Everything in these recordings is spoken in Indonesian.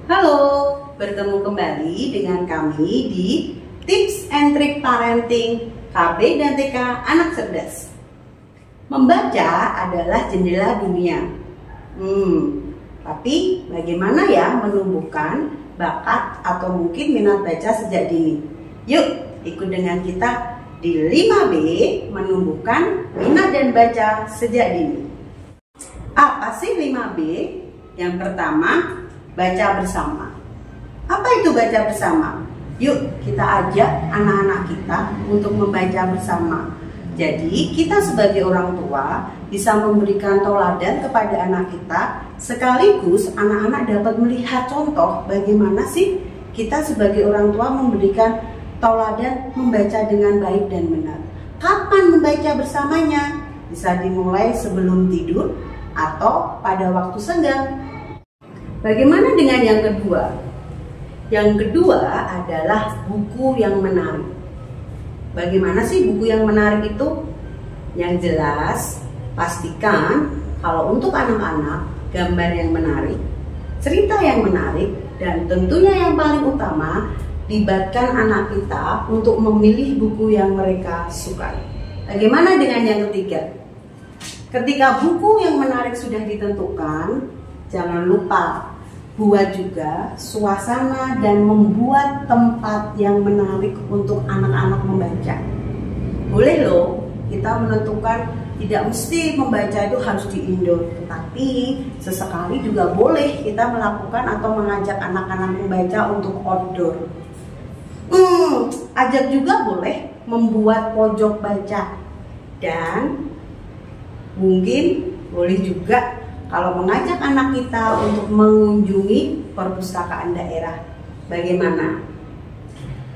Halo, bertemu kembali dengan kami di Tips and Trick Parenting KB dan TK Anak Cerdas. Membaca adalah jendela dunia. Tapi bagaimana ya menumbuhkan bakat atau mungkin minat baca sejak dini? Yuk, ikut dengan kita di 5B menumbuhkan minat dan baca sejak dini. Apa sih 5B? Yang pertama, baca bersama. Apa itu baca bersama? Yuk kita ajak anak-anak kita untuk membaca bersama. Jadi kita sebagai orang tua bisa memberikan tauladan kepada anak kita, sekaligus anak-anak dapat melihat contoh bagaimana sih kita sebagai orang tua memberikan tauladan membaca dengan baik dan benar. Kapan membaca bersamanya? Bisa dimulai sebelum tidur atau pada waktu senggang. Bagaimana dengan yang kedua? Yang kedua adalah buku yang menarik. Bagaimana sih buku yang menarik itu? Yang jelas, pastikan kalau untuk anak-anak, gambar yang menarik, cerita yang menarik, dan tentunya yang paling utama, libatkan anak kita untuk memilih buku yang mereka sukai. Bagaimana dengan yang ketiga? Ketika buku yang menarik sudah ditentukan, jangan lupa buat juga suasana dan membuat tempat yang menarik untuk anak-anak membaca. Boleh loh kita menentukan tidak mesti membaca itu harus di indoor, tetapi sesekali juga boleh kita melakukan atau mengajak anak-anak membaca untuk outdoor. Ajak juga boleh membuat pojok baca, dan mungkin boleh juga kalau mengajak anak kita untuk mengunjungi perpustakaan daerah. Bagaimana?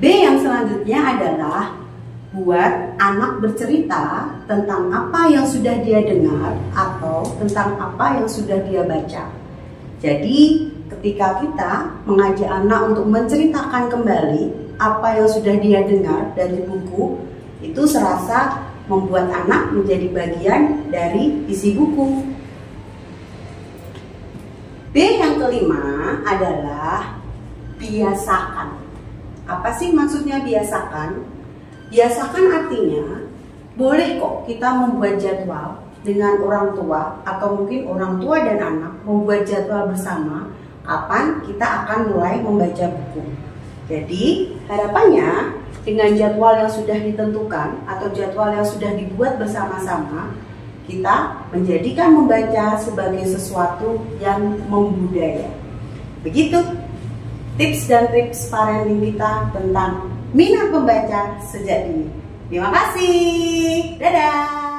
B yang selanjutnya adalah buat anak bercerita tentang apa yang sudah dia dengar atau tentang apa yang sudah dia baca. Jadi ketika kita mengajak anak untuk menceritakan kembali apa yang sudah dia dengar dari buku, itu serasa membuat anak menjadi bagian dari isi buku. B yang kelima adalah biasakan. Apa sih maksudnya biasakan? Biasakan artinya boleh kok kita membuat jadwal dengan orang tua atau mungkin orang tua dan anak membuat jadwal bersama kapan kita akan mulai membaca buku. Jadi harapannya dengan jadwal yang sudah ditentukan atau jadwal yang sudah dibuat bersama-sama, kita menjadikan membaca sebagai sesuatu yang membudaya. Begitu tips dan tips parenting kita tentang minat membaca sejak dini. Terima kasih. Dadah.